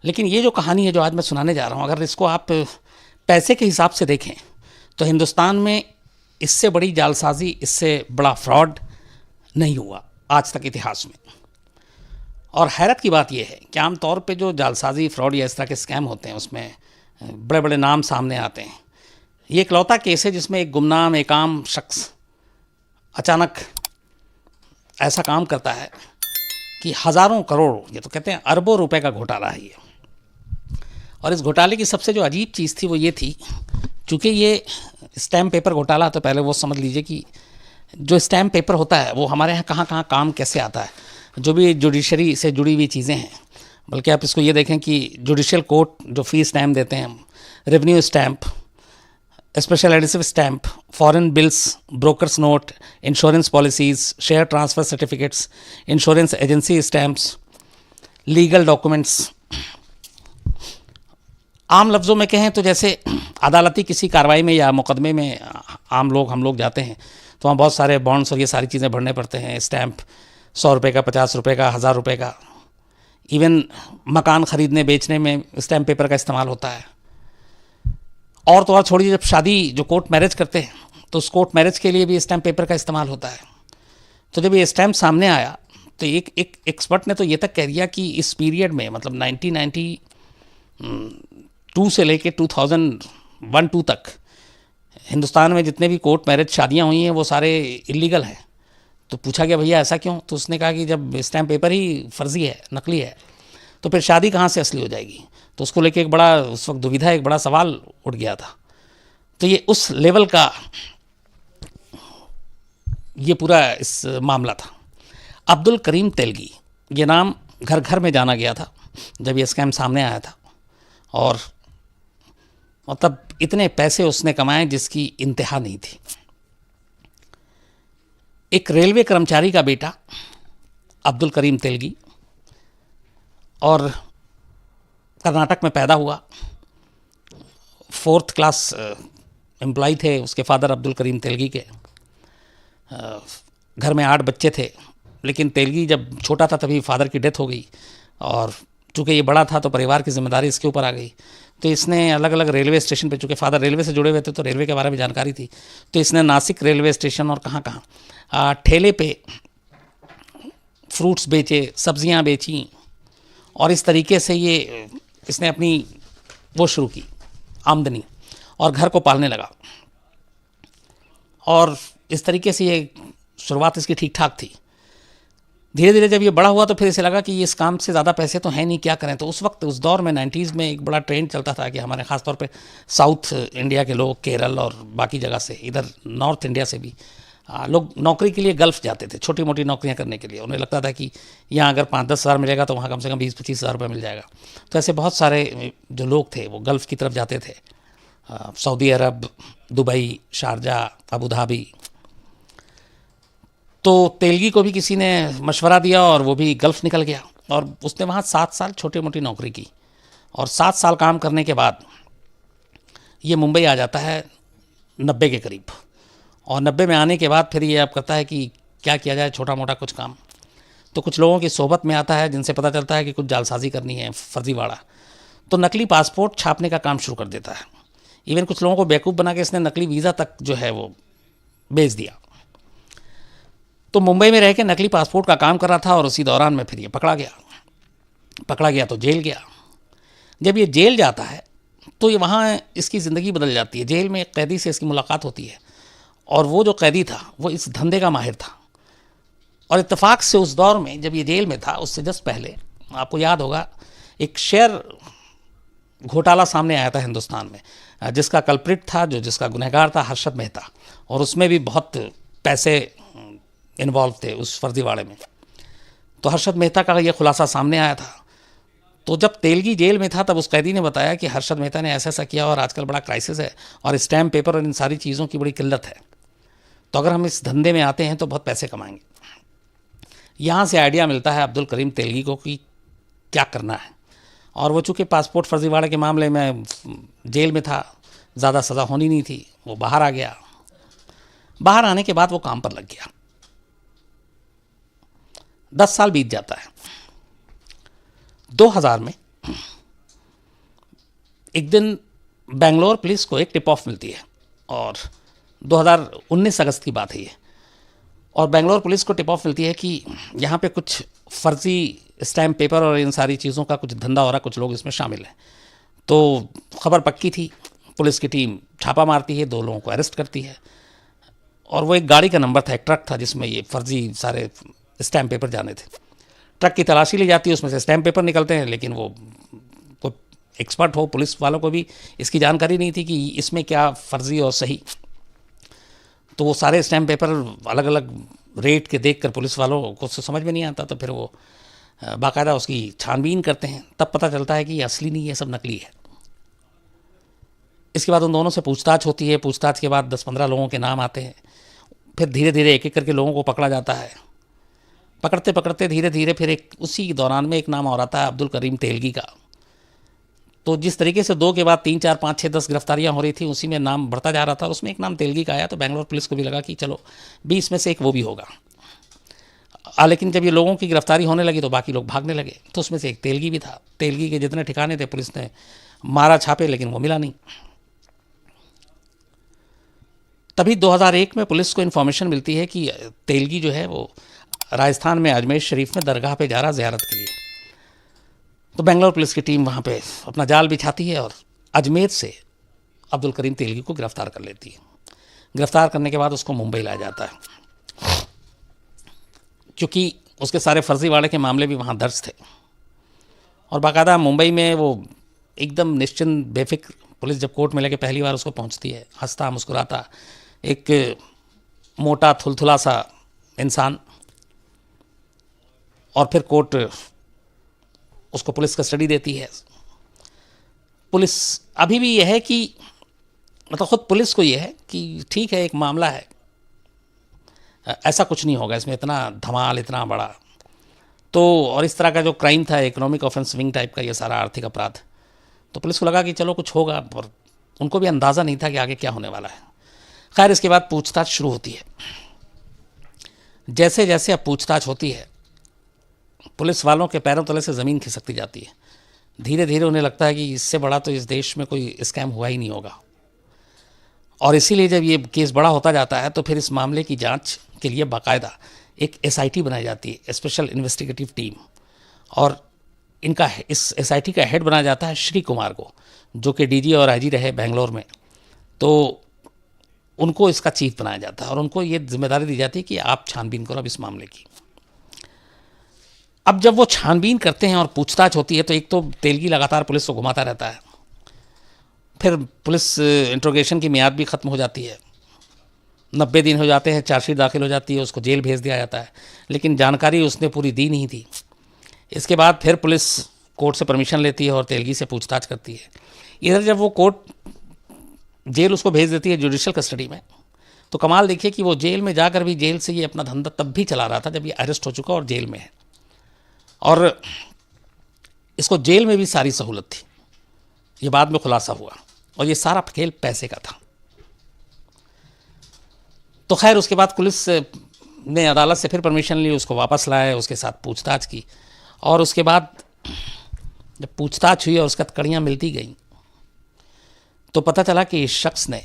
लेकिन ये जो कहानी है जो आज मैं सुनाने जा रहा हूँ, अगर इसको आप पैसे के हिसाब से देखें तो हिंदुस्तान में इससे बड़ी जालसाजी, इससे बड़ा फ्रॉड नहीं हुआ आज तक इतिहास में। और हैरत की बात यह है कि आमतौर पे जो जालसाजी, फ्रॉड या इस तरह के स्कैम होते हैं उसमें बड़े बड़े नाम सामने आते हैं। ये इकलौता केस है जिसमें एक गुमनाम, एक आम शख्स अचानक ऐसा काम करता है कि हज़ारों करोड़, ये तो कहते हैं अरबों रुपए का घोटाला है ये। और इस घोटाले की सबसे जो अजीब चीज़ थी वो ये थी, चूँकि ये स्टैम्प पेपर घोटाला, तो पहले वो समझ लीजिए कि जो स्टैम्प पेपर होता है वो हमारे यहाँ कहाँ कहाँ काम कैसे आता है। जो भी जुडिशरी से जुड़ी हुई चीज़ें हैं, बल्कि आप इसको ये देखें कि जुडिशल कोर्ट जो फी स्टैम्प देते हैं, revenue stamp, special adhesive stamp, foreign bills, brokers note, insurance policies, share transfer certificates, insurance agency stamps, legal documents. आम लफ्ज़ों में कहें तो जैसे अदालती किसी कार्रवाई में या मुकदमे में आम लोग, हम लोग जाते हैं तो वहाँ बहुत सारे बॉन्ड्स और ये सारी चीज़ें भरने पड़ते हैं। स्टैम्प 100 रुपये का, 50 रुपये का, 1000 रुपये का। इवन मकान ख़रीदने बेचने में स्टैम्प पेपर का इस्तेमाल होता है। और तो और छोड़िए, जब शादी, जो कोर्ट मैरिज करते हैं तो उस कोर्ट मैरिज के लिए भी स्टैम्प पेपर का इस्तेमाल होता है। तो जब ये स्टैम्प सामने आया तो एक एक्सपर्ट ने तो ये तक कह दिया कि इस पीरियड में, मतलब 1992 से लेके 2001-2 तक हिंदुस्तान में जितने भी कोर्ट मैरिज शादियां हुई हैं वो सारे इलीगल हैं। तो पूछा गया भैया ऐसा क्यों? तो उसने कहा कि जब स्टैम्प पेपर ही फर्जी है, नकली है, तो फिर शादी कहाँ से असली हो जाएगी? तो उसको लेके एक बड़ा, उस वक्त दुविधा, एक बड़ा सवाल उठ गया था। तो ये उस लेवल का ये पूरा इस मामला था। अब्दुल करीम तेलगी, ये नाम घर घर में जाना गया था जब ये स्कैम सामने आया था। और मतलब इतने पैसे उसने कमाए जिसकी इंतहा नहीं थी। एक रेलवे कर्मचारी का बेटा अब्दुल करीम तेलगी, और कर्नाटक में पैदा हुआ। 4th क्लास एम्प्लॉय थे उसके फादर अब्दुल करीम तेलगी के। घर में 8 बच्चे थे, लेकिन तेलगी जब छोटा था तभी फादर की डेथ हो गई, और चूँकि ये बड़ा था तो परिवार की जिम्मेदारी इसके ऊपर आ गई। तो इसने अलग अलग रेलवे स्टेशन पे, चूँकि फादर रेलवे से जुड़े हुए थे तो रेलवे के बारे में जानकारी थी, तो इसने नासिक रेलवे स्टेशन और कहाँ कहाँ ठेले पे फ्रूट्स बेचे, सब्जियां बेची, और इस तरीके से ये इसने अपनी वो शुरू की आमदनी, और घर को पालने लगा। और इस तरीके से ये शुरुआत इसकी ठीक ठाक थी। धीरे धीरे जब ये बड़ा हुआ तो फिर इसे लगा कि इस काम से ज़्यादा पैसे तो हैं नहीं, क्या करें। तो उस वक्त, उस दौर में 90s में एक बड़ा ट्रेंड चलता था कि हमारे ख़ास तौर पे साउथ इंडिया के लोग, केरल और बाकी जगह से, इधर नॉर्थ इंडिया से भी लोग नौकरी के लिए गल्फ़ जाते थे, छोटी मोटी नौकरियां करने के लिए। उन्हें लगता था कि यहाँ अगर 5-10 हज़ार मिलेगा तो वहाँ कम से कम 20-25 हज़ार रुपये मिल जाएगा। तो ऐसे बहुत सारे जो लोग थे वो गल्फ़ की तरफ जाते थे, सऊदी अरब, दुबई, शारजा, अबू धाबी। तो तेलगी को भी किसी ने मशवरा दिया और वो भी गल्फ़ निकल गया, और उसने वहाँ 7 साल छोटी मोटी नौकरी की। और 7 साल काम करने के बाद ये मुंबई आ जाता है 90 के करीब। और 90 में आने के बाद फिर ये अब करता है कि क्या किया जाए, छोटा मोटा कुछ काम। तो कुछ लोगों की सोहबत में आता है जिनसे पता चलता है कि कुछ जालसाजी करनी है, फर्जीवाड़ा। तो नकली पासपोर्ट छापने का काम शुरू कर देता है। इवन कुछ लोगों को बेवकूफ़ बना के इसने नकली वीज़ा तक जो है वो बेच दिया। तो मुंबई में रह के नकली पासपोर्ट का काम कर रहा था, और उसी दौरान में फिर ये पकड़ा गया तो जेल गया। जब ये जेल जाता है तो ये वहाँ इसकी ज़िंदगी बदल जाती है। जेल में एक कैदी से इसकी मुलाकात होती है, और वो जो कैदी था वो इस धंधे का माहिर था। और इत्तेफाक से उस दौर में जब ये जेल में था, उससे जस्ट पहले आपको याद होगा एक शेयर घोटाला सामने आया था हिंदुस्तान में, जिसका कल्प्रिट था, जिसका गुनहगार था, हर्षद मेहता। और उसमें भी बहुत पैसे इन्वॉल्व थे उस फर्जीवाड़े में। तो हर्षद मेहता का ये खुलासा सामने आया था। तो जब तेलगी जेल में था तब उस कैदी ने बताया कि हर्षद मेहता ने ऐसा ऐसा किया, और आजकल बड़ा क्राइसिस है, और स्टैम्प पेपर और इन सारी चीज़ों की बड़ी किल्लत है। तो अगर हम इस धंधे में आते हैं तो बहुत पैसे कमाएंगे। यहाँ से आइडिया मिलता है अब्दुल करीम तेलगी को कि क्या करना है। और वो चूँकि पासपोर्ट फर्जीवाड़े के मामले में जेल में था, ज़्यादा सज़ा होनी नहीं थी, वो बाहर आ गया। बाहर आने के बाद वो काम पर लग गया। 10 साल बीत जाता है। 2000 में एक दिन बेंगलोर पुलिस को एक टिप ऑफ मिलती है, और 2019 अगस्त की बात है ये, और बेंगलोर पुलिस को टिप ऑफ मिलती है कि यहाँ पे कुछ फर्जी स्टैम्प पेपर और इन सारी चीज़ों का कुछ धंधा हो रहा, कुछ लोग इसमें शामिल हैं। तो खबर पक्की थी, पुलिस की टीम छापा मारती है, 2 लोगों को अरेस्ट करती है, और वो एक गाड़ी का नंबर था, एक ट्रक था जिसमें ये फर्जी सारे स्टैम्प पेपर जाने थे। ट्रक की तलाशी ली जाती है, उसमें से स्टैम्प पेपर निकलते हैं, लेकिन वो कोई एक्सपर्ट हो, पुलिस वालों को भी इसकी जानकारी नहीं थी कि इसमें क्या फर्जी और सही। तो वो सारे स्टैम्प पेपर अलग अलग रेट के देखकर पुलिस वालों को समझ में नहीं आता, तो फिर वो बाकायदा उसकी छानबीन करते हैं। तब पता चलता है कि ये असली नहीं, ये सब नकली है। इसके बाद उन दोनों से पूछताछ होती है। पूछताछ के बाद 10-15 लोगों के नाम आते हैं। फिर धीरे धीरे एक एक करके लोगों को पकड़ा जाता है। पकड़ते पकड़ते धीरे धीरे फिर एक उसी दौरान में एक नाम और आता है, अब्दुल करीम तेलगी का। तो जिस तरीके से 2 के बाद 3, 4, 5, 6, 10 गिरफ्तारियां हो रही थी, उसी में नाम बढ़ता जा रहा था, और उसमें एक नाम तेलगी का आया। तो बेंगलोर पुलिस को भी लगा कि चलो 20 में से एक वो भी होगा। लेकिन जब ये लोगों की गिरफ्तारी होने लगी तो बाकी लोग भागने लगे, तो उसमें से एक तेलगी भी था। तेलगी के जितने ठिकाने थे पुलिस ने मारा छापे, लेकिन वो मिला नहीं। तभी 2001 में पुलिस को इन्फॉर्मेशन मिलती है कि तेलगी जो है वो राजस्थान में अजमेर शरीफ में दरगाह पे जा रहा ज़ियारत के लिए। तो बेंगलोर पुलिस की टीम वहाँ पे अपना जाल बिछाती है और अजमेर से अब्दुल करीम तेलगी को गिरफ्तार कर लेती है। गिरफ्तार करने के बाद उसको मुंबई लाया जाता है, क्योंकि उसके सारे फर्जीवाड़े के मामले भी वहाँ दर्ज थे। और बाकायदा मुंबई में वो एकदम निश्चिंत बेफिक्र, पुलिस जब कोर्ट में लेके पहली बार उसको पहुँचती है, हंसता मुस्कुराता, एक मोटा थुलथुला सा इंसान। और फिर कोर्ट उसको पुलिस कस्टडी देती है। पुलिस अभी भी यह है कि मतलब खुद पुलिस को यह है कि ठीक है, एक मामला है, ऐसा कुछ नहीं होगा इसमें, इतना धमाल इतना बड़ा। तो और इस तरह का जो क्राइम था, इकोनॉमिक ऑफेंस विंग टाइप का, ये सारा आर्थिक अपराध, तो पुलिस को लगा कि चलो कुछ होगा, पर उनको भी अंदाज़ा नहीं था कि आगे क्या होने वाला है। खैर, इसके बाद पूछताछ शुरू होती है। जैसे जैसे अब पूछताछ होती है, पुलिस वालों के पैरों तले से ज़मीन खिसकती जाती है। धीरे धीरे उन्हें लगता है कि इससे बड़ा तो इस देश में कोई स्कैम हुआ ही नहीं होगा। और इसीलिए जब ये केस बड़ा होता जाता है तो फिर इस मामले की जांच के लिए बाकायदा एक SIT बनाई जाती है, स्पेशल इन्वेस्टिगेटिव टीम। और इनका इस SIT का हेड बनाया जाता है श्री कुमार को, जो कि DG और IG रहे बेंगलोर में। तो उनको इसका चीफ बनाया जाता है और उनको ये जिम्मेदारी दी जाती है कि आप छानबीन करो अब इस मामले की। अब जब वो छानबीन करते हैं और पूछताछ होती है, तो एक तो तेलगी लगातार पुलिस को घुमाता रहता है। फिर पुलिस इंट्रोगेशन की मियाद भी ख़त्म हो जाती है, 90 दिन हो जाते हैं, चार्जशीट दाखिल हो जाती है, उसको जेल भेज दिया जाता है, लेकिन जानकारी उसने पूरी दी नहीं थी। इसके बाद फिर पुलिस कोर्ट से परमिशन लेती है और तेलगी से पूछताछ करती है। इधर जब वो कोर्ट जेल उसको भेज देती है जुडिशल कस्टडी में, तो कमाल देखिए कि वो जेल में जाकर भी जेल से ये अपना धंधा तब भी चला रहा था जब ये अरेस्ट हो चुका और जेल में है, और इसको जेल में भी सारी सहूलत थी। ये बाद में खुलासा हुआ, और ये सारा खेल पैसे का था। तो खैर, उसके बाद पुलिस ने अदालत से फिर परमिशन ली, उसको वापस लाए, उसके साथ पूछताछ की, और उसके बाद जब पूछताछ हुई और उसका कड़ियाँ मिलती गई, तो पता चला कि इस शख्स ने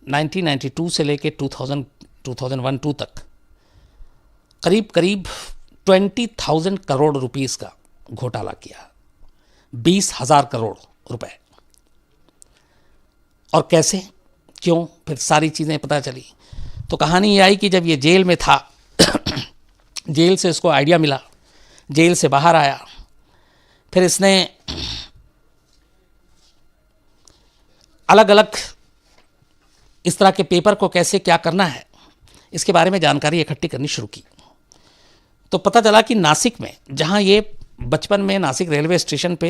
1992 से लेके 2001-2 तक करीब करीब 20,000 करोड़ रुपीस का घोटाला किया, 20,000 करोड़ रुपए। और कैसे, क्यों, फिर सारी चीज़ें पता चली। तो कहानी ये आई कि जब ये जेल में था जेल से इसको आइडिया मिला, जेल से बाहर आया, फिर इसने अलग अलग इस तरह के पेपर को कैसे क्या करना है, इसके बारे में जानकारी इकट्ठी करनी शुरू की। तो पता चला कि नासिक में, जहाँ ये बचपन में नासिक रेलवे स्टेशन पे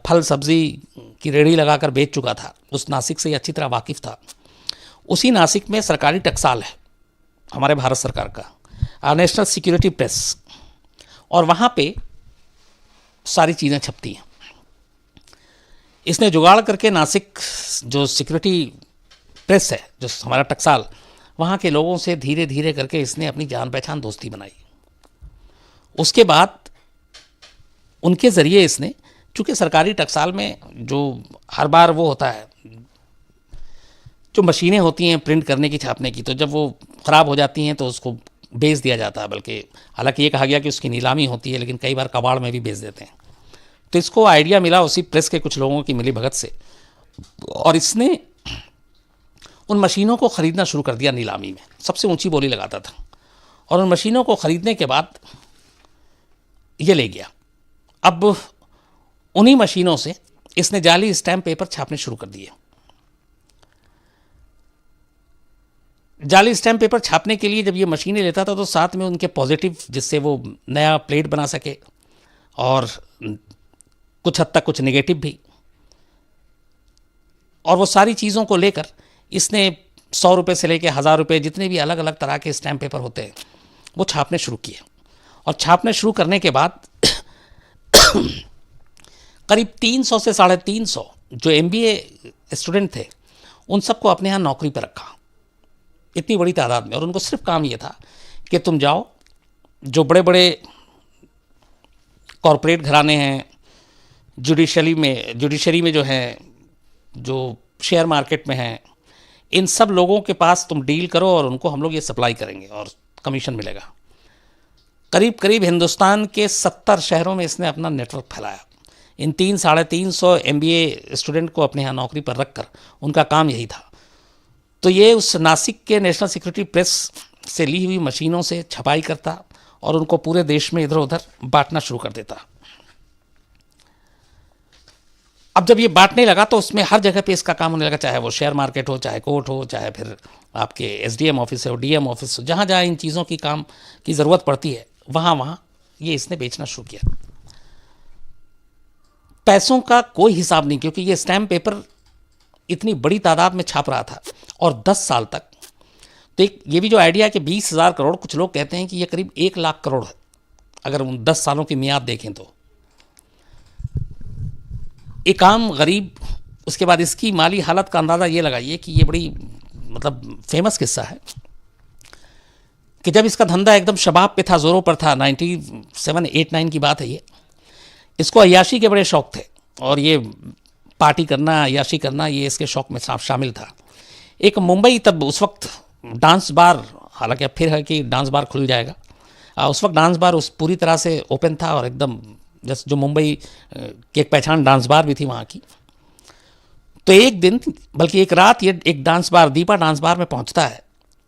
फल सब्जी की रेहड़ी लगाकर बेच चुका था, उस नासिक से ये अच्छी तरह वाकिफ़ था। उसी नासिक में सरकारी टकसाल है हमारे भारत सरकार का, नेशनल सिक्योरिटी प्रेस, और वहाँ पे सारी चीज़ें छपती हैं। इसने जुगाड़ करके नासिक जो सिक्योरिटी प्रेस है, जो हमारा टकसाल, वहाँ के लोगों से धीरे धीरे करके इसने अपनी जान पहचान दोस्ती बनाई। उसके बाद उनके ज़रिए इसने, चूँकि सरकारी टकसाल में जो हर बार वो होता है, जो मशीनें होती हैं प्रिंट करने की, छापने की, तो जब वो ख़राब हो जाती हैं तो उसको बेच दिया जाता है। बल्कि हालांकि ये कहा गया कि उसकी नीलामी होती है, लेकिन कई बार कबाड़ में भी बेच देते हैं। तो इसको आइडिया मिला उसी प्रेस के कुछ लोगों की मिली भगत से, और इसने उन मशीनों को ख़रीदना शुरू कर दिया नीलामी में, सबसे ऊंची बोली लगाता था। और उन मशीनों को ख़रीदने के बाद ये ले गया। अब उन्हीं मशीनों से इसने जाली स्टैम्प पेपर छापने शुरू कर दिए। जाली स्टैम्प पेपर छापने के लिए जब ये मशीनें लेता था तो साथ में उनके पॉजिटिव, जिससे वो नया प्लेट बना सके, और कुछ हद तक कुछ नेगेटिव भी। और वो सारी चीज़ों को लेकर इसने 100 रुपये से लेकर 1000 रुपये, जितने भी अलग अलग तरह के स्टैम्प पेपर होते हैं, वो छापने शुरू किए। और छापने शुरू करने के बाद करीब 300 से 350 जो MBA स्टूडेंट थे, उन सबको अपने यहाँ नौकरी पर रखा, इतनी बड़ी तादाद में। और उनको सिर्फ काम ये था कि तुम जाओ, जो बड़े बड़े कॉरपोरेट घराने हैं, जुडिशरी में जो हैं, जो शेयर मार्केट में हैं, इन सब लोगों के पास तुम डील करो और उनको हम लोग ये सप्लाई करेंगे और कमीशन मिलेगा। करीब करीब हिंदुस्तान के 70 शहरों में इसने अपना नेटवर्क फैलाया। इन 300-350 MBA स्टूडेंट को अपने यहाँ नौकरी पर रखकर उनका काम यही था। तो ये उस नासिक के नेशनल सिक्योरिटी प्रेस से ली हुई मशीनों से छपाई करता और उनको पूरे देश में इधर उधर बांटना शुरू कर देता। अब जब ये बांटने लगा तो उसमें हर जगह पे इसका काम होने लगा, चाहे वो शेयर मार्केट हो, चाहे कोर्ट हो, चाहे फिर आपके SDM ऑफिस हो, DM ऑफिस हो, जहाँ जहाँ इन चीज़ों की काम की ज़रूरत पड़ती है, वहाँ वहाँ ये इसने बेचना शुरू किया। पैसों का कोई हिसाब नहीं, क्योंकि ये स्टैम्प पेपर इतनी बड़ी तादाद में छाप रहा था और 10 साल तक। तो एक ये भी जो आइडिया है कि 20,000 करोड़, कुछ लोग कहते हैं कि ये करीब 1 लाख करोड़ है अगर उन 10 सालों की मियाद देखें तो। एक आम गरीब, उसके बाद इसकी माली हालत का अंदाज़ा ये लगाइए कि ये बड़ी मतलब फेमस किस्सा है कि जब इसका धंधा एकदम शबाब पे था, ज़ोरों पर था, 97-8-9 की बात है ये, इसको अय्याशी के बड़े शौक थे और ये पार्टी करना, अय्याशी करना, ये इसके शौक में शामिल था। एक मुंबई, तब उस वक्त डांस बार, हालांकि अब फिर है कि डांस बार खुल जाएगा, उस वक्त डांस बार उस पूरी तरह से ओपन था और एकदम जैसे जो मुंबई की एक पहचान डांस बार भी थी वहाँ की। तो एक दिन, बल्कि एक रात, ये एक dance bar, Deepa dance bar में पहुँचता है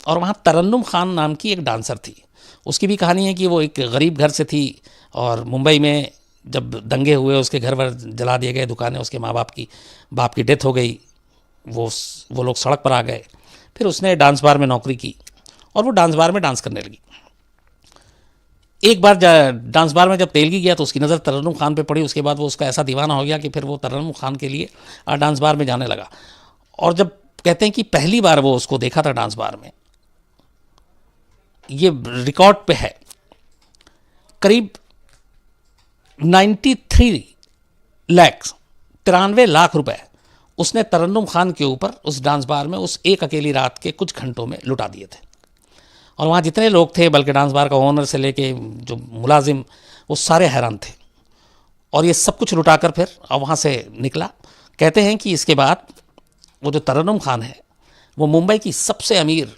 और वहाँ तरन्नुम खान नाम की एक डांसर थी। उसकी भी कहानी है कि वो एक गरीब घर से थी और मुंबई में जब दंगे हुए, उसके घर वर जला दिए गए, दुकानें, उसके माँ बाप की डेथ हो गई, वो लोग सड़क पर आ गए। फिर उसने डांस बार में नौकरी की और वो डांस बार में डांस करने लगी। एक बार डांस बार में जब तेलगी गया तो उसकी नज़र तरन्नुम खान पे पड़ी। उसके बाद वो उसका ऐसा दीवाना हो गया कि फिर वो तरन्नुम खान के लिए डांस बार में जाने लगा। और जब कहते हैं कि पहली बार वो उसको देखा था डांस बार में, ये रिकॉर्ड पे है, करीब 93 लाख रुपए उसने तरन्नुम खान के ऊपर उस डांस बार में उस एक अकेली रात के कुछ घंटों में लुटा दिए थे। और वहाँ जितने लोग थे, बल्कि डांस बार का ओनर से लेके जो मुलाजिम, वो सारे हैरान थे। और ये सब कुछ लुटाकर फिर वहाँ से निकला। कहते हैं कि इसके बाद वो जो तरन्नुम खान है, वो मुंबई की सबसे अमीर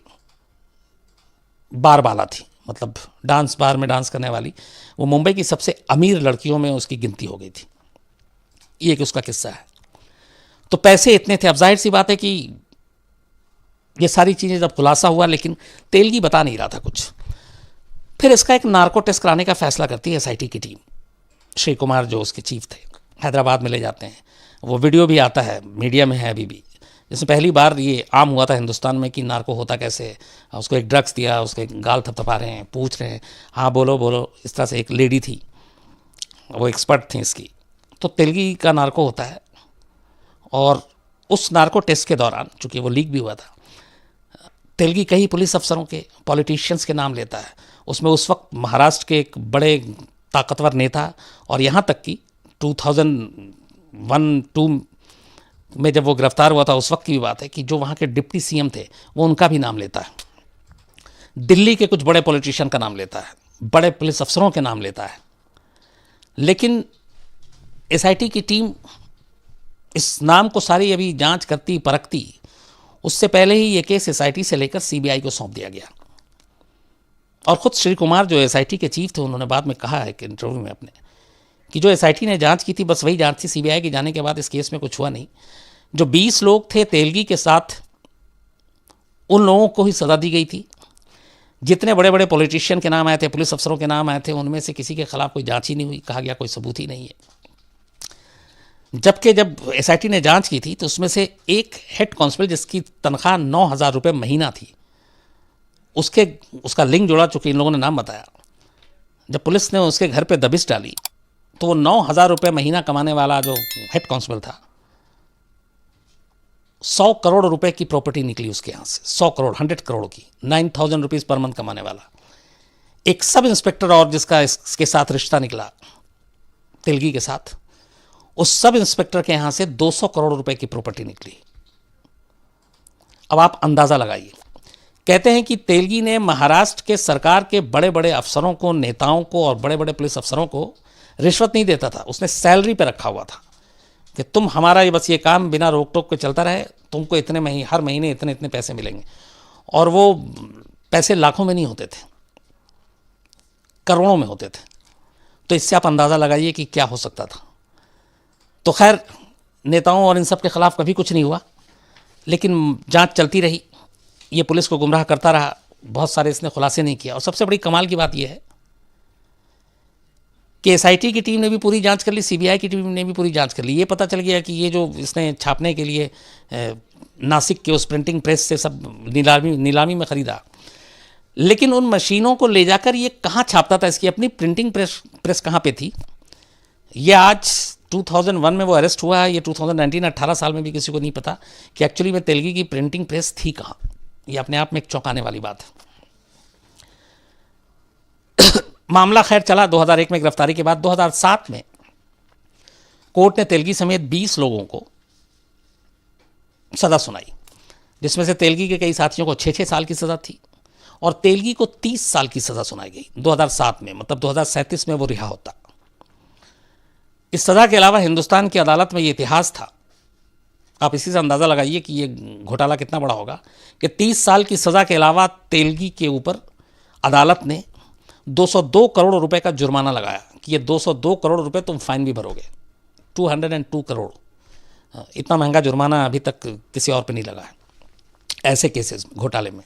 बार बाला थी, मतलब डांस बार में डांस करने वाली वो मुंबई की सबसे अमीर लड़कियों में उसकी गिनती हो गई थी। ये एक उसका किस्सा है। तो पैसे इतने थे। अब जाहिर सी बात है कि ये सारी चीज़ें जब खुलासा हुआ, लेकिन तेलगी बता नहीं रहा था कुछ। फिर इसका एक नार्को टेस्ट कराने का फैसला करती है SIT की टीम। श्री कुमार जो उसके चीफ थे, हैदराबाद में ले जाते हैं। वो वीडियो भी आता है, मीडिया में है अभी भी। जैसे पहली बार ये आम हुआ था हिंदुस्तान में कि नार्को होता कैसे, उसको एक ड्रग्स दिया, उसके गाल थपथपा रहे हैं, पूछ रहे हैं, हाँ बोलो बोलो, इस तरह से। एक लेडी थी, वो एक्सपर्ट थी इसकी। तो तेलगी का नार्को होता है। और उस नार्को टेस्ट के दौरान, चूँकि वो लीक भी हुआ था, तेलगी कई पुलिस अफसरों के, पॉलिटिशियंस के नाम लेता है। उसमें उस वक्त महाराष्ट्र के एक बड़े ताकतवर नेता, और यहाँ तक कि 2001-2 में जब वो गिरफ्तार हुआ था, उस वक्त की भी बात है कि जो वहाँ के डिप्टी CM थे, वो उनका भी नाम लेता है। दिल्ली के कुछ बड़े पॉलिटिशियन का नाम लेता है, बड़े पुलिस अफसरों के नाम लेता है। लेकिन एसआईटी की टीम इस नाम को सारी अभी जांच करती परखती, उससे पहले ही ये केस एसआईटी से लेकर सीबीआई को सौंप दिया गया। और ख़ुद श्री कुमार जो एसआईटी के चीफ थे, उन्होंने बाद में कहा है कि इंटरव्यू में अपने, कि जो एसआईटी ने जांच की थी बस वही जांच थी, सीबीआई के जाने के बाद इस केस में कुछ हुआ नहीं। जो 20 लोग थे तेलगी के साथ, उन लोगों को ही सज़ा दी गई थी। जितने बड़े बड़े पॉलिटिशियन के नाम आए थे, पुलिस अफसरों के नाम आए थे, उनमें से किसी के खिलाफ कोई जांच ही नहीं हुई, कहा गया कोई सबूत ही नहीं है। जबकि जब एसआईटी ने जांच की थी तो उसमें से एक हेड कांस्टेबल जिसकी तनख्वाह 9,000 रुपये महीना थी, उसका लिंक जोड़ा, चूंकि इन लोगों ने नाम बताया। जब पुलिस ने उसके घर पे दबिश डाली तो वो 9,000 रुपये महीना कमाने वाला जो हेड कांस्टेबल था, 100 करोड़ रुपए की प्रॉपर्टी निकली उसके यहाँ से, 100 करोड़, 100 करोड़ की, 9,000 रुपीज़ पर मंथ कमाने वाला। एक सब इंस्पेक्टर और जिसका इसके साथ रिश्ता निकला तेलगी के साथ, उस सब इंस्पेक्टर के यहाँ से 200 करोड़ रुपए की प्रॉपर्टी निकली। अब आप अंदाज़ा लगाइए। कहते हैं कि तेलगी ने महाराष्ट्र के सरकार के बड़े बड़े अफसरों को, नेताओं को और बड़े बड़े पुलिस अफसरों को रिश्वत नहीं देता था, उसने सैलरी पे रखा हुआ था कि तुम हमारा ये बस ये काम बिना रोक टोक के चलता रहे, तुमको इतने हर महीने इतने इतने पैसे मिलेंगे। और वो पैसे लाखों में नहीं होते थे, करोड़ों में होते थे। तो इससे आप अंदाज़ा लगाइए कि क्या हो सकता था। तो खैर, नेताओं और इन सब के खिलाफ कभी कुछ नहीं हुआ, लेकिन जांच चलती रही, ये पुलिस को गुमराह करता रहा, बहुत सारे इसने खुलासे नहीं किया। और सबसे बड़ी कमाल की बात यह है कि एसआईटी की टीम ने भी पूरी जांच कर ली, सीबीआई की टीम ने भी पूरी जांच कर ली। ये पता चल गया कि ये जो इसने छापने के लिए नासिक के उस प्रिंटिंग प्रेस से सब नीलामी में ख़रीदा, लेकिन उन मशीनों को ले जाकर ये कहाँ छापता था, इसकी अपनी प्रिंटिंग प्रेस कहाँ पे थी, ये आज 2001 में वो अरेस्ट हुआ है, ये 2019 18 साल में भी किसी को नहीं पता कि एक्चुअली में तेलगी की प्रिंटिंग प्रेस थी कहाँ। ये अपने आप में एक चौंकाने वाली बात है। मामला खैर चला 2001 में गिरफ्तारी के बाद। 2007 में कोर्ट ने तेलगी समेत 20 लोगों को सज़ा सुनाई, जिसमें से तेलगी के कई साथियों को 6-6 साल की सज़ा थी और तेलगी को 30 साल की सज़ा सुनाई गई 2007 में। मतलब 2037 में वो रिहा होता। इस सज़ा के अलावा हिंदुस्तान की अदालत में ये इतिहास था, आप इसी से अंदाज़ा लगाइए कि ये घोटाला कितना बड़ा होगा, कि 30 साल की सज़ा के अलावा तेलगी के ऊपर अदालत ने 202 करोड़ रुपए का जुर्माना लगाया कि ये 202 करोड़ रुपए तुम फाइन भी भरोगे। 202 करोड़, इतना महंगा जुर्माना अभी तक किसी और पे नहीं लगा है ऐसे केसेस घोटाले में।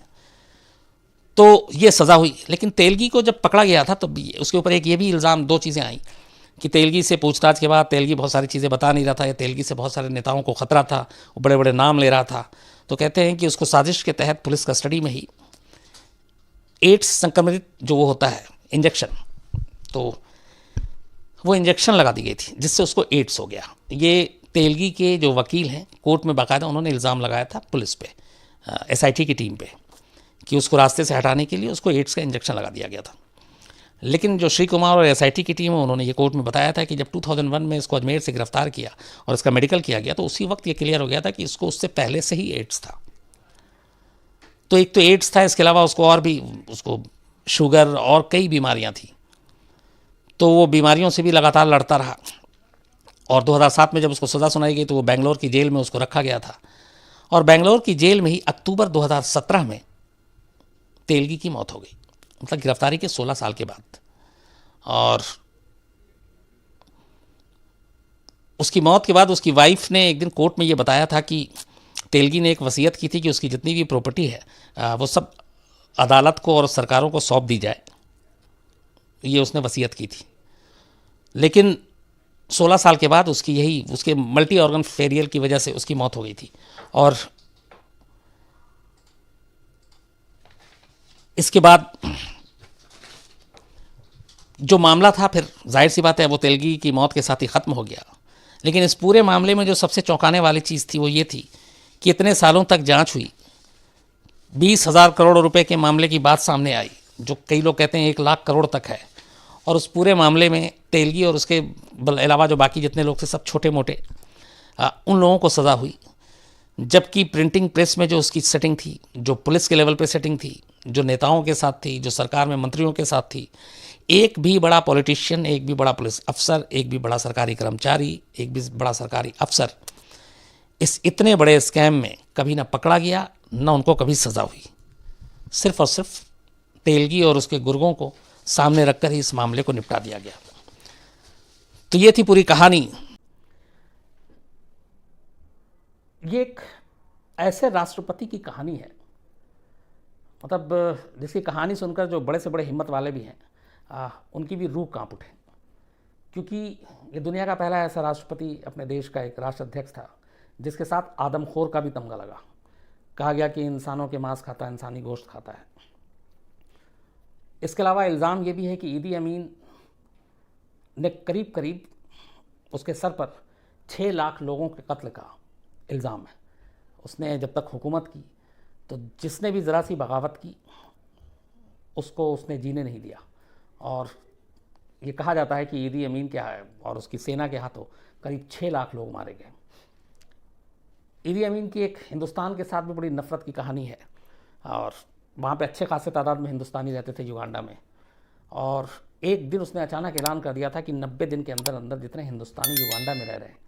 तो ये सज़ा हुई। लेकिन तेलगी को जब पकड़ा गया था तो उसके ऊपर एक ये भी इल्ज़ाम, 2 चीज़ें आई कि तेलगी से पूछताछ के बाद तेलगी बहुत सारी चीज़ें बता नहीं रहा था, या तेलगी से बहुत सारे नेताओं को ख़तरा था, वो बड़े बड़े नाम ले रहा था। तो कहते हैं कि उसको साजिश के तहत पुलिस कस्टडी में ही एड्स संक्रमित जो वो होता है इंजेक्शन, तो वो इंजेक्शन लगा दी गई थी जिससे उसको एड्स हो गया। ये तेलगी के जो वकील हैं कोर्ट में बाकायदा उन्होंने इल्ज़ाम लगाया था पुलिस पे, एसआईटी की टीम पे, कि उसको रास्ते से हटाने के लिए उसको एड्स का इंजेक्शन लगा दिया गया था। लेकिन जो श्री कुमार और एसआईटी की टीम है उन्होंने ये कोर्ट में बताया था कि जब 2001 में इसको अजमेर से गिरफ्तार किया और इसका मेडिकल किया गया तो उसी वक्त ये क्लियर हो गया था कि इसको उससे पहले से ही एड्स था। तो एक तो एड्स था, इसके अलावा उसको और भी उसको शुगर और कई बीमारियां थी, तो वो बीमारियों से भी लगातार लड़ता रहा। और 2007 में जब उसको सज़ा सुनाई गई तो वो बेंगलोर की जेल में उसको रखा गया था, और बेंगलोर की जेल में ही अक्टूबर 2017 में तेलगी की मौत हो गई, मतलब गिरफ्तारी के 16 साल के बाद। और उसकी मौत के बाद उसकी वाइफ ने एक दिन कोर्ट में ये बताया था कि तेलगी ने एक वसीयत की थी कि उसकी जितनी भी प्रॉपर्टी है वो सब अदालत को और सरकारों को सौंप दी जाए, ये उसने वसीयत की थी। लेकिन 16 साल के बाद उसके मल्टी ऑर्गन फेलियर की वजह से उसकी मौत हो गई थी। और इसके बाद जो मामला था फिर जाहिर सी बात है वो तेलगी की मौत के साथ ही ख़त्म हो गया। लेकिन इस पूरे मामले में जो सबसे चौंकाने वाली चीज़ थी वो ये थी कि इतने सालों तक जांच हुई, 20,000 करोड़ रुपए के मामले की बात सामने आई, जो कई लोग कहते हैं 1 लाख करोड़ तक है, और उस पूरे मामले में तेलगी और उसके अलावा जो बाकी जितने लोग थे सब छोटे मोटे उन लोगों को सज़ा हुई। जबकि प्रिंटिंग प्रेस में जो उसकी सेटिंग थी, जो पुलिस के लेवल पे सेटिंग थी, जो नेताओं के साथ थी, जो सरकार में मंत्रियों के साथ थी, एक भी बड़ा पॉलिटिशियन, एक भी बड़ा पुलिस अफसर, एक भी बड़ा सरकारी कर्मचारी, एक भी बड़ा सरकारी अफसर इस इतने बड़े स्कैम में कभी ना पकड़ा गया, ना उनको कभी सज़ा हुई। सिर्फ और सिर्फ तेलगी और उसके गुर्गों को सामने रखकर ही इस मामले को निपटा दिया गया। तो ये थी पूरी कहानी। ये एक ऐसे राष्ट्रपति की कहानी है, मतलब जिसकी कहानी सुनकर जो बड़े से बड़े हिम्मत वाले भी हैं उनकी भी रूह कांप उठे, क्योंकि ये दुनिया का पहला ऐसा राष्ट्रपति, अपने देश का एक राष्ट्राध्यक्ष था जिसके साथ आदमखोर का भी तमगा लगा। कहा गया कि इंसानों के मांस खाता है, इंसानी गोश्त खाता है। इसके अलावा इल्ज़ाम ये भी है कि ईदी अमीन ने करीब करीब उसके सर पर 6 लाख लोगों के कत्ल का इल्ज़ाम है। उसने जब तक हुकूमत की तो जिसने भी ज़रा सी बगावत की उसको उसने जीने नहीं दिया। और ये कहा जाता है कि ईदी अमीन क्या है और उसकी सेना के हाथों करीब 6 लाख लोग मारे गए। ईदी अमीन की एक हिंदुस्तान के साथ भी बड़ी नफ़रत की कहानी है, और वहाँ पे अच्छे खासे तादाद में हिंदुस्तानी रहते थे युगांडा में। और एक दिन उसने अचानक ऐलान कर दिया था कि 90 दिन के अंदर अंदर जितने हिंदुस्तानी युगांडा में रह रहे हैं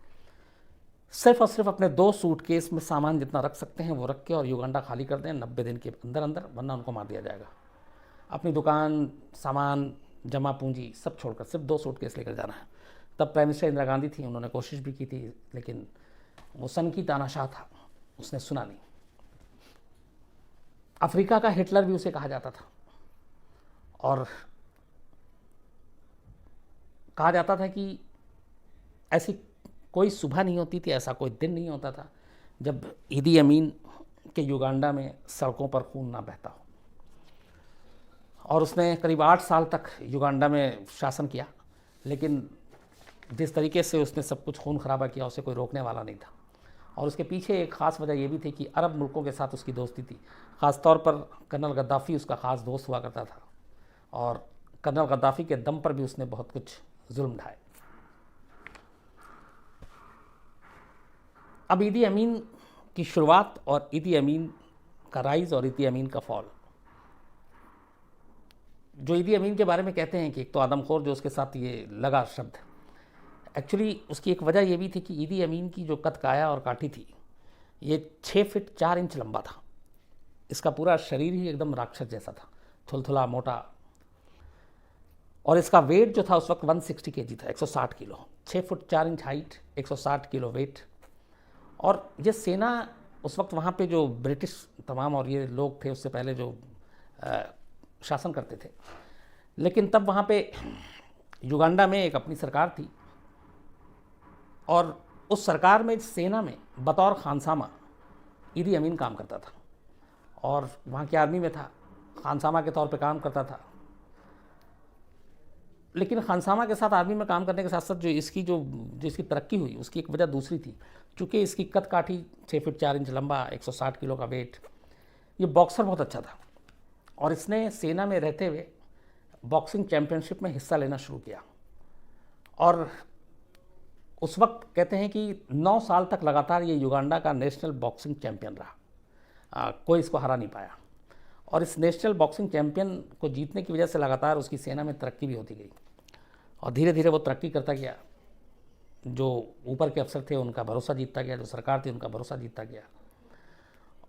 सिर्फ और सिर्फ अपने 2 सूटकेस में सामान जितना रख सकते हैं वो रख के और युगांडा खाली कर दें 90 दिन के अंदर अंदर, वरना उनको मार दिया जाएगा। अपनी दुकान, सामान, जमा पूंजी सब छोड़कर सिर्फ 2 सूटकेस लेकर जाना है। तब प्राइम मिनिस्टर इंदिरा गांधी थी, उन्होंने कोशिश भी की थी, लेकिन वो सन की तानाशाह था, उसने सुना नहीं। अफ्रीका का हिटलर भी उसे कहा जाता था, और कहा जाता था कि ऐसी कोई सुबह नहीं होती थी, ऐसा कोई दिन नहीं होता था जब ईदी अमीन के युगांडा में सड़कों पर खून ना बहता हो। और उसने करीब 8 साल तक युगांडा में शासन किया, लेकिन जिस तरीके से उसने सब कुछ खून खराबा किया उसे कोई रोकने वाला नहीं था। और उसके पीछे एक ख़ास वजह यह भी थी कि अरब मुल्कों के साथ उसकी दोस्ती थी। ख़ास तौर पर कर्नल गद्दाफ़ी उसका ख़ास दोस्त हुआ करता था, और कर्नल गद्दाफ़ी के दम पर भी उसने बहुत कुछ जुल्म ढाए। अब ईदी अमीन की शुरुआत और ईदी अमीन का राइज़ और ईदी अमीन का फॉल। जो ईदी अमीन के बारे में कहते हैं कि एक तो आदमखोर जो उसके साथ ये लगा शब्द, एक्चुअली उसकी एक वजह यह भी थी कि ईदी अमीन की जो कद काया और काठी थी ये 6 फीट 4 इंच लंबा था। इसका पूरा शरीर ही एकदम राक्षस जैसा था, थुलथुला मोटा, और इसका वेट जो था उस वक्त 160 kg था, 160 kilo. 6 foot 4 inch height, 160 kilo weight. और ये सेना उस वक्त वहाँ पे जो ब्रिटिश तमाम और ये लोग थे उससे पहले जो शासन करते थे, लेकिन तब वहाँ पे युगांडा में एक अपनी सरकार थी, और उस सरकार में सेना में बतौर खानसामा ईदी अमीन काम करता था, और वहाँ की आर्मी में था, खानसामा के तौर पे काम करता था। लेकिन खानसामा के साथ आर्मी में काम करने के साथ साथ जो इसकी तरक्की हुई उसकी एक वजह दूसरी थी। चूँकि इसकी कद काठी 6 फीट 4 इंच लंबा, 160 किलो का वेट, ये बॉक्सर बहुत अच्छा था, और इसने सेना में रहते हुए बॉक्सिंग चैम्पियनशिप में हिस्सा लेना शुरू किया। और उस वक्त कहते हैं कि 9 साल तक लगातार ये युगांडा का नेशनल बॉक्सिंग चैम्पियन रहा, कोई इसको हरा नहीं पाया। और इस नेशनल बॉक्सिंग चैम्पियन को जीतने की वजह से लगातार उसकी सेना में तरक्की भी होती गई, और धीरे धीरे वो तरक्की करता गया। जो ऊपर के अफसर थे उनका भरोसा जीतता गया, जो सरकार थी उनका भरोसा जीतता गया,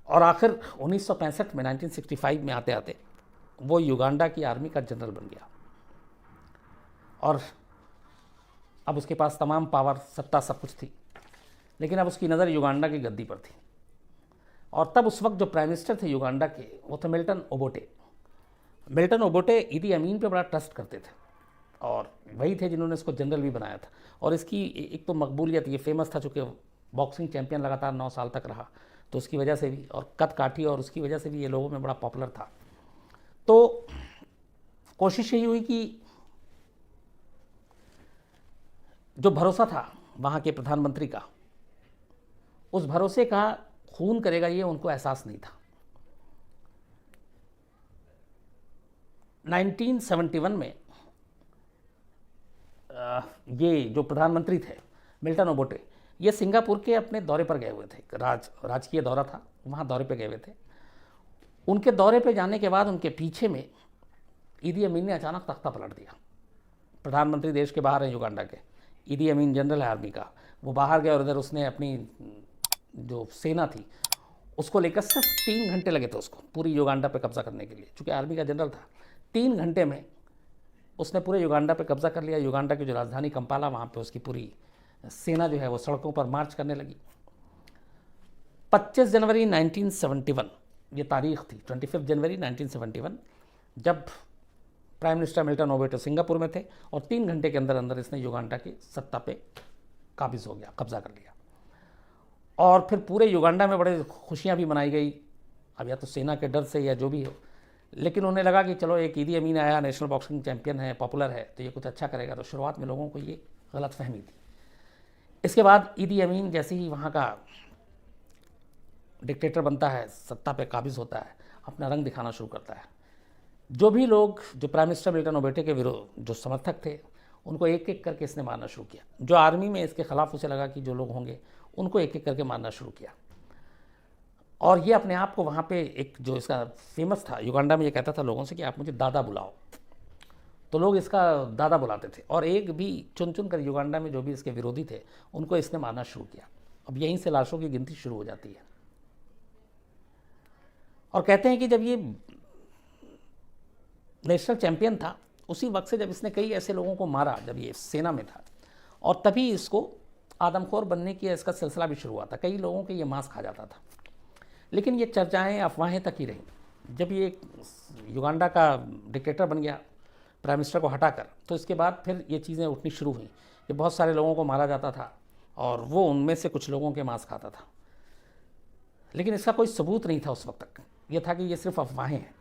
और आखिर 1965 में 1965 में आते आते वो युगांडा की आर्मी का जनरल बन गया। और अब उसके पास तमाम पावर, सत्ता, सब कुछ थी, लेकिन अब उसकी नज़र युगांडा की गद्दी पर थी। और तब उस वक्त जो प्राइम मिनिस्टर थे युगांडा के वो थे मिल्टन ओबोटे। मिल्टन ओबोटे ईदी अमीन पे बड़ा ट्रस्ट करते थे, और वही थे जिन्होंने इसको जनरल भी बनाया था। और इसकी एक तो मकबूलियत, ये फेमस था चूँकि बॉक्सिंग चैम्पियन लगातार 9 साल तक रहा, तो उसकी वजह से भी, और कद काठी और उसकी वजह से भी ये लोगों में बड़ा पॉपुलर था। तो कोशिश यही हुई कि जो भरोसा था वहाँ के प्रधानमंत्री का, उस भरोसे का खून करेगा ये उनको एहसास नहीं था। 1971 में ये जो प्रधानमंत्री थे मिल्टन ओबोटे, ये सिंगापुर के अपने दौरे पर गए हुए थे, राजकीय दौरा था, वहाँ दौरे पे गए हुए थे। उनके दौरे पे जाने के बाद उनके पीछे में ईदी अमीन ने अचानक तख्ता पलट दिया। प्रधानमंत्री देश के बाहर हैं युगांडा के, ईदी अमीन जनरल है आर्मी का, वो बाहर गया और इधर उसने अपनी जो सेना थी उसको लेकर सिर्फ 3 घंटे लगे थे उसको पूरी युगांडा पे कब्जा करने के लिए। चूँकि आर्मी का जनरल था, 3 घंटे में उसने पूरे युगांडा पे कब्जा कर लिया। युगांडा की जो राजधानी कंपाला, वहाँ पे उसकी पूरी सेना जो है वो सड़कों पर मार्च करने लगी। 25 जनवरी 1971 ये तारीख थी, 25 जनवरी 1971, जब प्राइम मिनिस्टर मिल्टन ओबेटो सिंगापुर में थे और 3 घंटे के अंदर अंदर इसने युगांडा की सत्ता पे काबिज हो गया, कब्जा कर लिया। और फिर पूरे युगांडा में बड़े खुशियां भी मनाई गई, अब या तो सेना के डर से या जो भी हो, लेकिन उन्हें लगा कि चलो एक ईदी अमीन आया, नेशनल बॉक्सिंग चैंपियन है, पॉपुलर है, तो ये कुछ अच्छा करेगा। तो शुरुआत में लोगों को ये गलत फहमी थी। इसके बाद ईदी अमीन जैसे ही वहाँ का डिक्टेटर बनता है, सत्ता पे काबिज होता है, अपना रंग दिखाना शुरू करता है। जो भी लोग, जो प्राइम मिनिस्टर मिल्टन ओबेटे के विरोध जो समर्थक थे, उनको एक एक करके इसने मारना शुरू किया। जो आर्मी में इसके खिलाफ उसे लगा कि जो लोग होंगे उनको एक एक करके मारना शुरू किया। और ये अपने आप को वहाँ पे एक जो इसका फेमस था युगांडा में, ये कहता था लोगों से कि आप मुझे दादा बुलाओ, तो लोग इसका दादा बुलाते थे। और एक भी चुन चुन कर युगांडा में जो भी इसके विरोधी थे उनको इसने मारना शुरू किया। अब यहीं से लाशों की गिनती शुरू हो जाती है। और कहते हैं कि जब ये नेशनल चैंपियन था, उसी वक्त से जब इसने कई ऐसे लोगों को मारा जब ये सेना में था, और तभी इसको आदमखोर बनने की इसका सिलसिला भी शुरू हुआ था। कई लोगों के ये मांस खा जाता था, लेकिन ये चर्चाएं अफवाहें तक ही रहीं। जब ये युगांडा का डिक्टेटर बन गया प्राइम मिनिस्टर को हटाकर, तो इसके बाद फिर ये चीज़ें उठनी शुरू हुई कि बहुत सारे लोगों को मारा जाता था और वो उनमें से कुछ लोगों के मांस खाता था। लेकिन इसका कोई सबूत नहीं था उस वक्त तक, ये था कि ये सिर्फ अफवाहें हैं।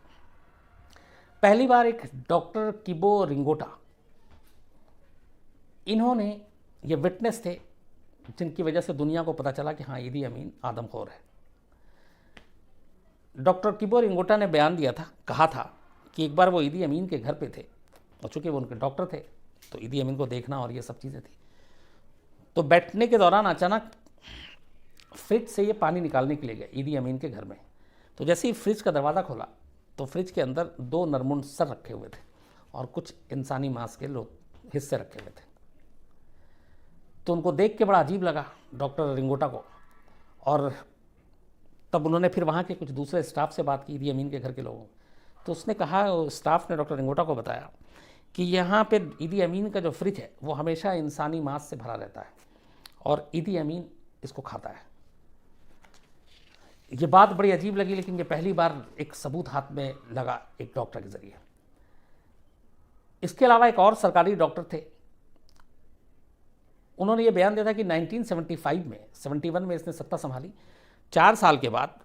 पहली बार एक डॉक्टर किबो रिंगोटा, इन्होंने, ये विटनेस थे जिनकी वजह से दुनिया को पता चला कि हाँ ईदी अमीन आदमखोर है। डॉक्टर किबो रिंगोटा ने बयान दिया था, कहा था कि एक बार वो ईदी अमीन के घर पे थे, और चूँकि वो उनके डॉक्टर थे तो ईदी अमीन को देखना और ये सब चीज़ें थी। तो बैठने के दौरान अचानक फ्रिज से ये पानी निकालने के लिए गए ईदी अमीन के घर में। तो जैसे ही फ्रिज का दरवाज़ा खोला तो फ्रिज के अंदर 2 नरमुंड सर रखे हुए थे और कुछ इंसानी मांस के हिस्से रखे हुए थे। तो उनको देख के बड़ा अजीब लगा डॉक्टर रिंगोटा को, और तब उन्होंने फिर वहाँ के कुछ दूसरे स्टाफ से बात की, ईदी अमीन के घर के लोगों। तो उसने कहा, स्टाफ ने डॉक्टर रिंगोटा को बताया कि यहाँ पे ईदी अमीन का जो फ्रिज है वो हमेशा इंसानी मांस से भरा रहता है और ईदी अमीन इसको खाता है। ये बात बड़ी अजीब लगी, लेकिन ये पहली बार एक सबूत हाथ में लगा एक डॉक्टर के जरिए। इसके अलावा एक और सरकारी डॉक्टर थे, उन्होंने ये बयान दिया था कि 1975 में, 71 में इसने सत्ता संभाली। 4 साल के बाद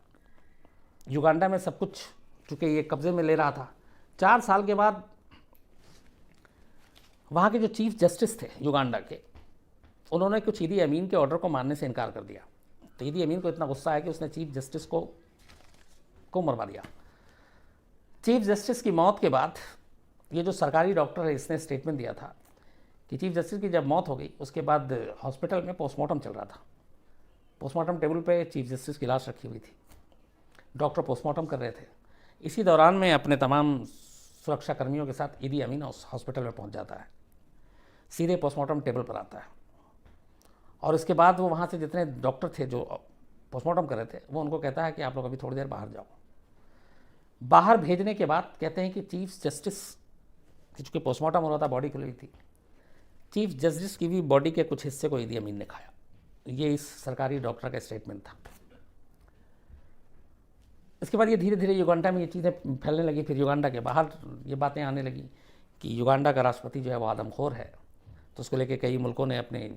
युगांडा में सब कुछ चूँकि ये कब्जे में ले रहा था, 4 साल के बाद वहाँ के जो चीफ जस्टिस थे युगांडा के, उन्होंने कुछ ईदी अमीन के ऑर्डर को मानने से इनकार कर दिया। तो ईदी अमीन को इतना गुस्सा आया कि उसने चीफ जस्टिस को मरवा दिया। चीफ जस्टिस की मौत के बाद ये जो सरकारी डॉक्टर है, इसने स्टेटमेंट दिया था कि चीफ जस्टिस की जब मौत हो गई उसके बाद हॉस्पिटल में पोस्टमार्टम चल रहा था। पोस्टमार्टम टेबल पे चीफ जस्टिस की लाश रखी हुई थी, डॉक्टर पोस्टमार्टम कर रहे थे। इसी दौरान में अपने तमाम सुरक्षा कर्मियों के साथ ईदी अमीन उस हॉस्पिटल में पहुंच जाता है, सीधे पोस्टमार्टम टेबल पर आता है, और इसके बाद वो वहाँ से जितने डॉक्टर थे जो पोस्टमार्टम कर रहे थे, वो उनको कहता है कि आप लोग अभी थोड़ी देर बाहर जाओ। बाहर भेजने के बाद कहते हैं कि चीफ जस्टिस, चूँकि पोस्टमार्टम हो रहा था, बॉडी खुली हुई थी, चीफ जस्टिस की भी बॉडी के कुछ हिस्से को ईदी अमीन ने खाया। ये इस सरकारी डॉक्टर का स्टेटमेंट था। इसके बाद ये धीरे धीरे युगांडा में ये चीज़ें फैलने लगी। फिर युगांडा के बाहर ये बातें आने लगी कि युगांडा का राष्ट्रपति जो है वो आदमखोर है। तो उसको लेके कई मुल्कों ने अपने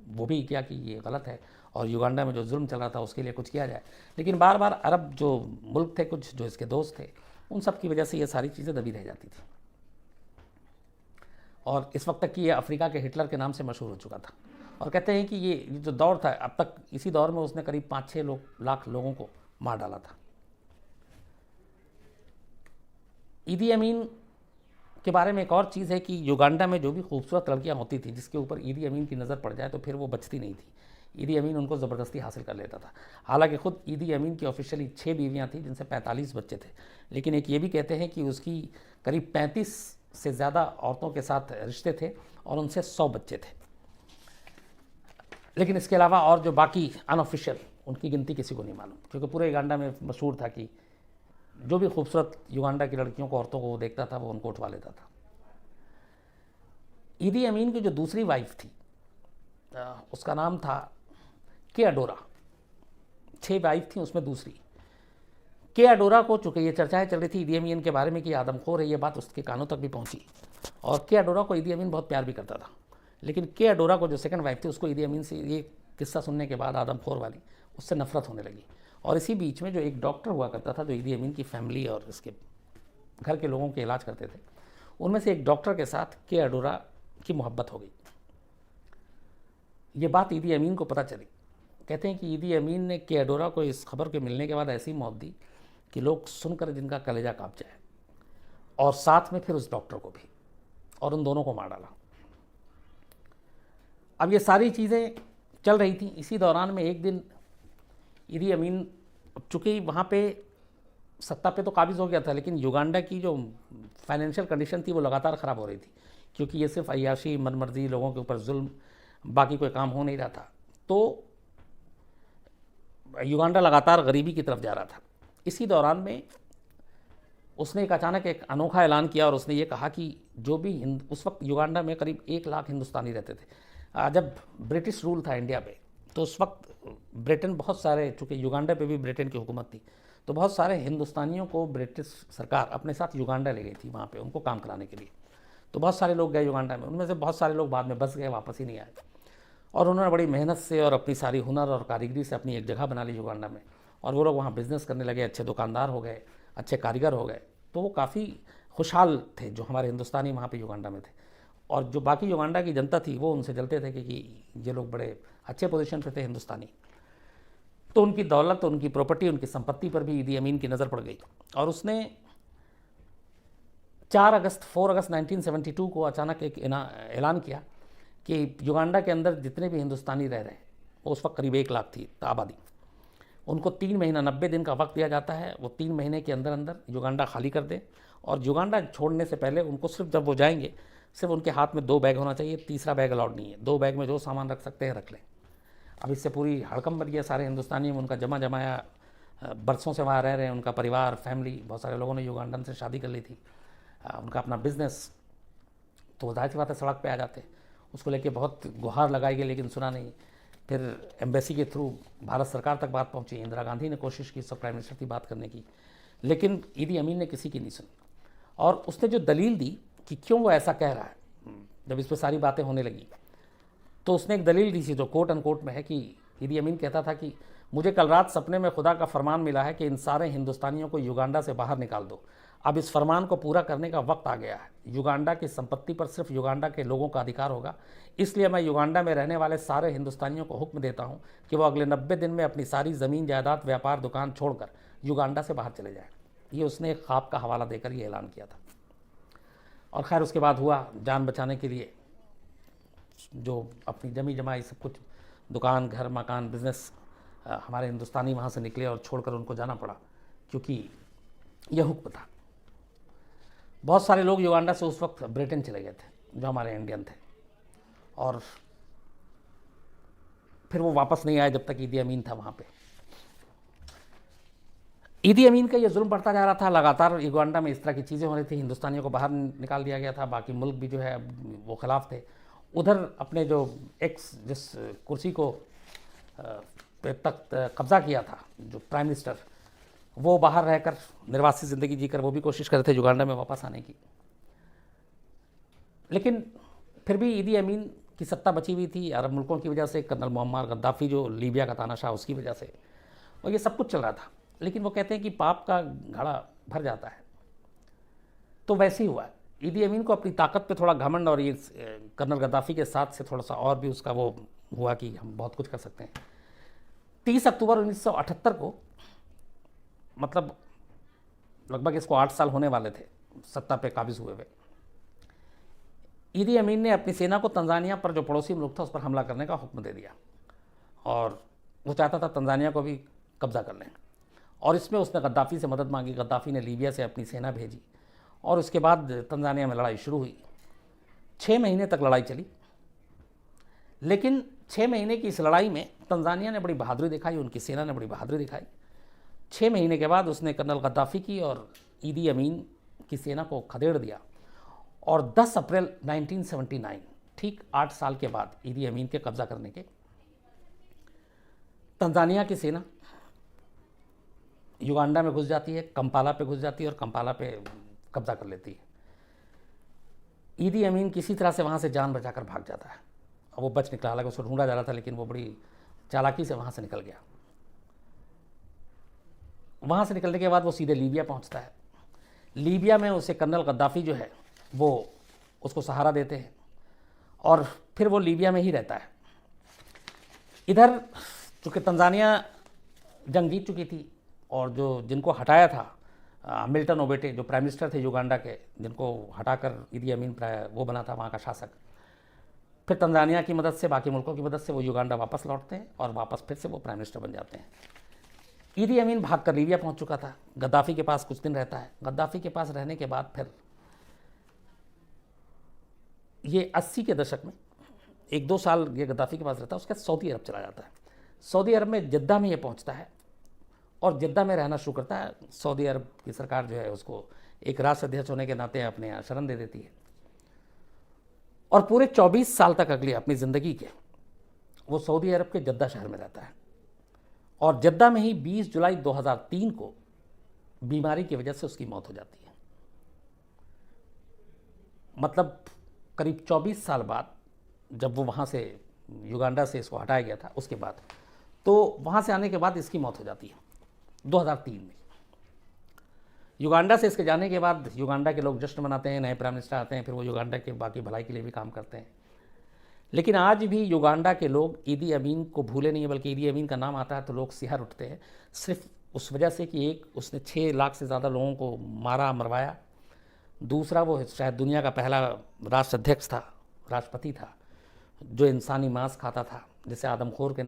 वो भी किया कि ये गलत है और युगांडा में जो जुल्म चल रहा था उसके लिए कुछ किया जाए। लेकिन बार बार अरब जो मुल्क थे, कुछ जो इसके दोस्त थे, उन सब की वजह से ये सारी चीज़ें दबी रह जाती थी। और इस वक्त तक कि ये अफ्रीका के हिटलर के नाम से मशहूर हो चुका था। और कहते हैं कि ये जो दौर था, अब तक इसी दौर में उसने करीब 5-6 लाख लोगों को मार डाला था। ईदी अमीन के बारे में एक और चीज़ है कि युगांडा में जो भी खूबसूरत लड़कियां होती थी जिसके ऊपर ईदी अमीन की नज़र पड़ जाए तो फिर वो बचती नहीं थी। ईदी अमीन उनको ज़बरदस्ती हासिल कर लेता था। हालांकि ख़ुद ईदी अमीन की ऑफिशियली 6 बीवियाँ थीं, जिनसे 45 बच्चे थे, लेकिन एक ये भी कहते हैं कि उसकी करीब 35 से ज़्यादा औरतों के साथ रिश्ते थे और उनसे 100 बच्चे थे। लेकिन इसके अलावा और जो बाकी अनऑफिशियल, उनकी गिनती किसी को नहीं मालूम, क्योंकि पूरे युगांडा में मशहूर था कि जो भी खूबसूरत युगांडा की लड़कियों को, औरतों को वो देखता था, वो उनको उठवा लेता था। ईदी अमीन की जो दूसरी वाइफ थी, उसका नाम था के अडोरा। 6 वाइफ थी, उसमें दूसरी के अडोरा को, चूँकि ये चर्चाएं चल रही थी ईदी अमीन के बारे में कि आदमखोर है, ये बात उसके कानों तक भी पहुंची और के अडोरा को ईदी अमीन बहुत प्यार भी करता था। लेकिन के अडोरा को, जो सेकंड वाइफ थी, उसको ईदी अमीन से ये किस्सा सुनने के बाद, आदमखोर वाली, उससे नफरत होने लगी। और इसी बीच में जो एक डॉक्टर हुआ करता था, जो ईदी अमीन की फैमिली और इसके घर के लोगों के इलाज करते थे, उनमें से एक डॉक्टर के साथ के अडोरा की मोहब्बत हो गई। ये बात ईदी अमीन को पता चली। कहते हैं कि ईदी अमीन ने के अडोरा को इस खबर के मिलने के बाद ऐसी मौत दी कि लोग सुनकर जिनका कलेजा कांप जाए, और साथ में फिर उस डॉक्टर को भी, और उन दोनों को मार डाला। अब ये सारी चीज़ें चल रही थी। इसी दौरान में एक दिन ईदी अमीन, चूँकि वहाँ पे सत्ता पे तो काबिज़ हो गया था, लेकिन युगांडा की जो फाइनेंशियल कंडीशन थी वो लगातार ख़राब हो रही थी, क्योंकि ये सिर्फ अय्याशी, मनमर्जी, लोगों के ऊपर जुल्म, बाकी कोई काम हो नहीं रहा था। तो युगांडा लगातार गरीबी की तरफ जा रहा था। इसी दौरान में उसने एक अचानक एक अनोखा ऐलान किया और उसने ये कहा कि जो भी उस वक्त युगांडा में करीब 1 लाख हिंदुस्तानी रहते थे। जब ब्रिटिश रूल था इंडिया पे, तो उस वक्त ब्रिटेन बहुत सारे, चूँकि युगांडा पे भी ब्रिटेन की हुकूमत थी, तो बहुत सारे हिंदुस्तानियों को ब्रिटिश सरकार अपने साथ युगांडा ले गई थी वहाँ पे उनको काम कराने के लिए। तो बहुत सारे लोग गए युगांडा में, उनमें से बहुत सारे लोग बाद में बस गए, वापस ही नहीं आए। और उन्होंने बड़ी मेहनत से और अपनी सारी हुनर और कारीगरी से अपनी एक जगह बना ली युगांडा में, और वो लोग वहाँ बिज़नेस करने लगे, अच्छे दुकानदार हो गए, अच्छे कारीगर हो गए। तो वो काफ़ी खुशहाल थे जो हमारे हिंदुस्तानी वहाँ पे युगांडा में थे, और जो बाकी युगांडा की जनता थी वो उनसे जलते थे कि ये लोग बड़े अच्छे पोजीशन पे थे हिंदुस्तानी। तो उनकी दौलत, उनकी प्रॉपर्टी, उनकी संपत्ति पर भी ईदी अमीन की नज़र पड़ गई, और उसने 4 अगस्त 1972 को अचानक एक ऐलान किया कि युगांडा के अंदर जितने भी हिंदुस्तानी रह रहे हैं, उस वक्त करीब 1 लाख थी आबादी, उनको 3 महीना 90 दिन का वक्त दिया जाता है। वो 3 महीने के अंदर अंदर युगांडा खाली कर दें, और युगांडा छोड़ने से पहले उनको सिर्फ, जब वो जाएंगे, सिर्फ उनके हाथ में 2 बैग होना चाहिए, तीसरा बैग अलाउड नहीं है। 2 बैग में जो सामान रख सकते हैं रख लें। अब इससे पूरी हड़कंप बन गया सारे हिंदुस्तानी में, उनका जमा जमाया, बरसों से वहाँ रह रहे हैं, उनका परिवार, फैमिली, बहुत सारे लोगों ने युगांडन से शादी कर ली थी, उनका अपना बिजनेस, तो जाहिर सी बात है सड़क पे आ जाते। उसको लेके बहुत गुहार लगाई गई, लेकिन सुना नहीं। फिर एम्बेसी के थ्रू भारत सरकार तक बात पहुंची, इंदिरा गांधी ने कोशिश की सब प्राइम मिनिस्टर की बात करने की, लेकिन ईदी अमीन ने किसी की नहीं सुनी। और उसने जो दलील दी कि क्यों वो ऐसा कह रहा है, जब इस पर सारी बातें होने लगी, तो उसने एक दलील दी थी जो कोट अनकोट में है कि ईदी अमीन कहता था कि मुझे कल रात सपने में खुदा का फरमान मिला है कि इन सारे हिंदुस्तानियों को युगांडा से बाहर निकाल दो। अब इस फरमान को पूरा करने का वक्त आ गया है। युगांडा की संपत्ति पर सिर्फ युगांडा के लोगों का अधिकार होगा, इसलिए मैं युगांडा में रहने वाले सारे हिंदुस्तानियों को हुक्म देता हूं कि वो अगले 90 दिन में अपनी सारी ज़मीन, जायदाद, व्यापार, दुकान छोड़कर युगांडा से बाहर चले जाएँ। ये उसने एक ख्वाब का हवाला देकर ये ऐलान किया था। और खैर उसके बाद हुआ, जान बचाने के लिए जो अपनी जमी जमाई सब कुछ, दुकान, घर, मकान, बिज़नेस, हमारे हिंदुस्तानी वहाँ से निकले और छोड़कर उनको जाना पड़ा, क्योंकि यह हुक्म था। बहुत सारे लोग युगांडा से उस वक्त ब्रिटेन चले गए थे जो हमारे इंडियन थे, और फिर वो वापस नहीं आए जब तक ईदी अमीन था वहाँ पे। ईदी अमीन का ये जुल्म बढ़ता जा रहा था, लगातार युगांडा में इस तरह की चीज़ें हो रही थी, हिंदुस्तानियों को बाहर निकाल दिया गया था, बाकी मुल्क भी जो है वो खिलाफ थे। उधर अपने जो जिस कुर्सी को तख्त कब्ज़ा किया था, जो प्राइम मिनिस्टर, वो बाहर रहकर निर्वासित ज़िंदगी जीकर वो भी कोशिश कर रहे थे युगांडा में वापस आने की। लेकिन फिर भी ईदी अमीन की सत्ता बची हुई थी अरब मुल्कों की वजह से, कर्नल मुअम्मर गद्दाफ़ी जो लीबिया का तानाशाह, उसकी वजह से, और ये सब कुछ चल रहा था। लेकिन वो कहते हैं कि पाप का घड़ा भर जाता है, तो वैसे ही हुआ। ईदी अमीन को अपनी ताकत पे थोड़ा घमंड, और ये कर्नल गद्दाफ़ी के साथ से थोड़ा सा और भी उसका वो हुआ कि हम बहुत कुछ कर सकते हैं। 30 अक्टूबर 1978 को, मतलब लगभग इसको 8 साल होने वाले थे सत्ता पे काबिज हुए हुए, ईदी अमीन ने अपनी सेना को तंजानिया पर, जो पड़ोसी मुल्क था, उस पर हमला करने का हुक्म दे दिया। और वो चाहता था तंजानिया को भी कब्ज़ा कर लें। और इसमें उसने गद्दाफ़ी से मदद मांगी। गद्दाफ़ी ने लीबिया से अपनी सेना भेजी और उसके बाद तंजानिया में लड़ाई शुरू हुई। 6 महीने तक लड़ाई चली, लेकिन 6 महीने की इस लड़ाई में तंजानिया ने बड़ी बहादुरी दिखाई, उनकी सेना ने बड़ी बहादुरी दिखाई। 6 महीने के बाद उसने कर्नल गद्दाफ़ी की और ईदी अमीन की सेना को खदेड़ दिया और 10 अप्रैल 1979, ठीक 8 साल के बाद ईदी अमीन के कब्ज़ा करने के, तंजानिया की सेना युगांडा में घुस जाती है, कंपाला पे घुस जाती है और कंपाला पे कब्ज़ा कर लेती है। ईदी अमीन किसी तरह से वहाँ से जान बचाकर भाग जाता है। अब वो बच निकला, हालांकि उसको ढूंढा जा रहा था, लेकिन वो बड़ी चालाकी से वहाँ से निकल गया। वहाँ से निकलने के बाद वो सीधे लीबिया पहुँचता है। लीबिया में उसे कर्नल गद्दाफ़ी जो है वो उसको सहारा देते हैं और फिर वो लीबिया में ही रहता है। इधर चूँकि तंजानिया जंग जीत चुकी थी और जिनको हटाया था मिल्टन ओबेटे, जो प्राइम मिनिस्टर थे युगांडा के, जिनको हटाकर ईदी अमीन वो बना था वहाँ का शासक, फिर तंजानिया की मदद से, बाकी मुल्कों की मदद से वो युगांडा वापस लौटते हैं और वापस फिर से वो प्राइम मिनिस्टर बन जाते हैं। ईदी अमीन भागकर लीबिया पहुंच चुका था। गद्दाफ़ी के पास कुछ दिन रहता है। गद्दाफ़ी के पास रहने के बाद फिर ये 80 के दशक में 1-2 साल ये गद्दाफ़ी के पास रहता है। उसके बाद सऊदी अरब चला जाता है। सऊदी अरब में जद्दा में ये पहुंचता है और जद्दा में रहना शुरू करता है। सऊदी अरब की सरकार जो है उसको एक राष्ट्राध्यक्ष होने के नाते अपने यहाँ शरण दे देती है और पूरे 24 साल तक अगली अपनी ज़िंदगी के वो सऊदी अरब के जद्दा शहर में रहता है। और जद्दा में ही 20 जुलाई 2003 को बीमारी की वजह से उसकी मौत हो जाती है। मतलब करीब 24 साल बाद, जब वो वहाँ से युगांडा से इसको हटाया गया था, उसके बाद तो वहाँ से आने के बाद इसकी मौत हो जाती है 2003 में। युगांडा से इसके जाने के बाद युगांडा के लोग जश्न मनाते हैं, नए प्राइम मिनिस्टर आते हैं, फिर वो युगांडा के बाकी भलाई के लिए भी काम करते हैं। लेकिन आज भी युगांडा के लोग ईदी अमीन को भूले नहीं है, बल्कि ईदी अमीन का नाम आता है तो लोग सिहर उठते हैं, सिर्फ उस वजह से कि एक, उसने 6 लाख से ज़्यादा लोगों को मारा मरवाया। दूसरा, वो शायद दुनिया का पहला राष्ट्राध्यक्ष था, राष्ट्रपति था, जो इंसानी मांस खाता था, जिसे आदमखोर के